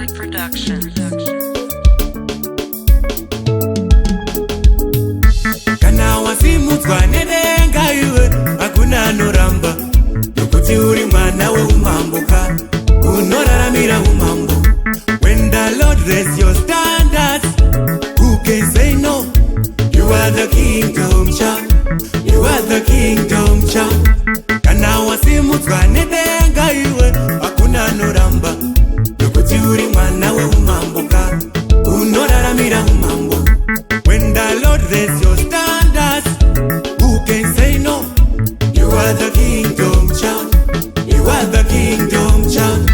Production. Kana wasimudzwa nedenga iwe hakuna anoramba nokuti uri mwana weumamboka unoraramira umambo. When the Lord raise your standards, who can say no? You are the kingdom child, you are the kingdom child. Kana wasimudzwa nedenga iwe hakuna anoramba nokuti uri mwana weumamboka unoraramira umambo. When the Lord raise your standards, who can say no? You are the kingdom child, you are the kingdom child.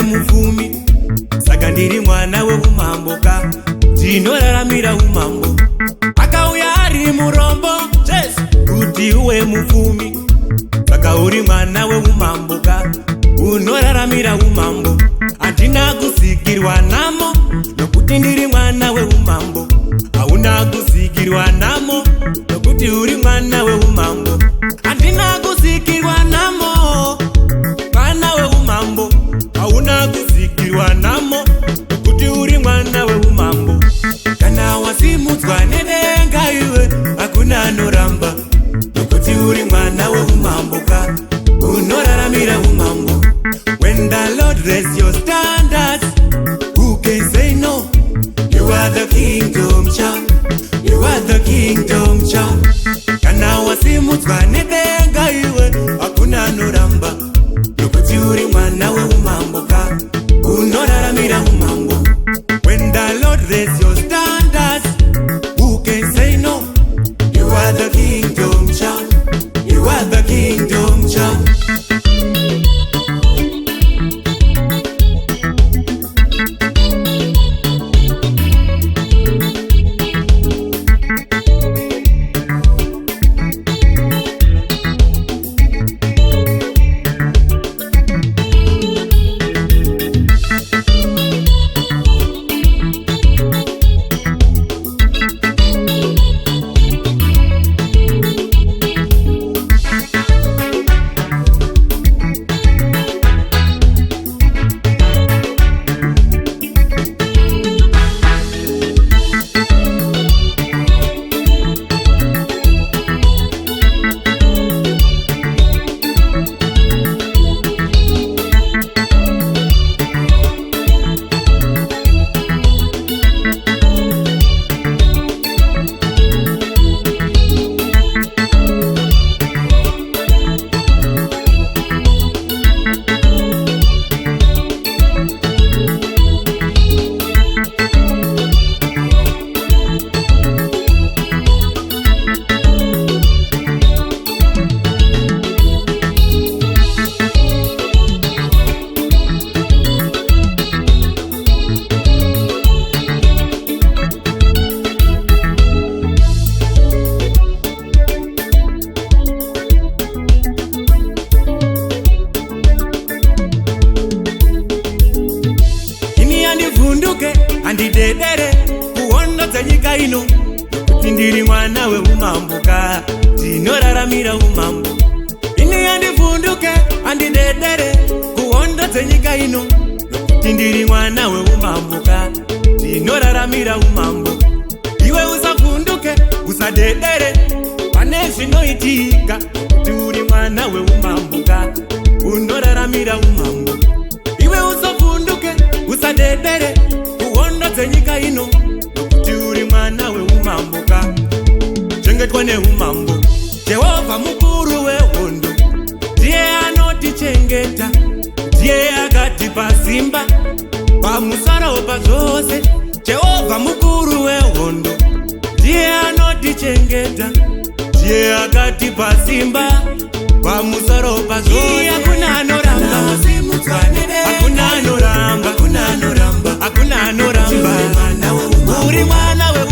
Muvumi saka ndiri mwana weumamboka ndinoraramira umambo. Akauya ari murombo kuti uwe muvumi saka uri mwana weumamboka unoraramira umambo. Handina kuzikirwa namo nokuti ndiri mwana weumambo. Hauna kuzikirwa namo nokuti uri mwana weumambo. Handina kuzikirwa namo mwana weumambo. Hauna kuzikirwa namo kuti uri mwana weumambo. Kana wasimudzwa nedenga iwe hakuna anoramba nokuti uri mwana weumamboka unoraramira umambo. When the Lord raise your standards, who can say no? You are the kingdom child, you are the kingdom child. Kana wasimudzwa nedenga iwe hakuna anoramba nokuti uri mwana weumamboka unoraramira umambo. When the Lord raise your standards, who can say no? You are the kingdom child, you are the kingdom child. Andidedere kuonodza nyika ino nokuti ndiri mwana weumamboka ndinoraramira umambo. Ini andivhunduke andidedere kuonodza nyika ino nokuti ndiri mwana weumamboka ndinoraramira umambo. Iwe usavhunduke usadedere pane zvinoitika kuti uri mwana weumamboka unoraramira umambo. Iwe usavhunduke usadedere kuonodza nyika ino nokuti uri mwana weumamboka. Chengetwa neumambo. Jehovha mukuru wehondo ndiye anotichengeta, ndiye akatipa simba pamusoro pazvose. Jehovha mukuru wehondo ndiye anotichengeta, ndiye akatipa simba pamusoro pazvose. Hakuna anoramba, hakuna anoramba, hakuna anoramba, hakuna anoramba. Uri mwana weumambo.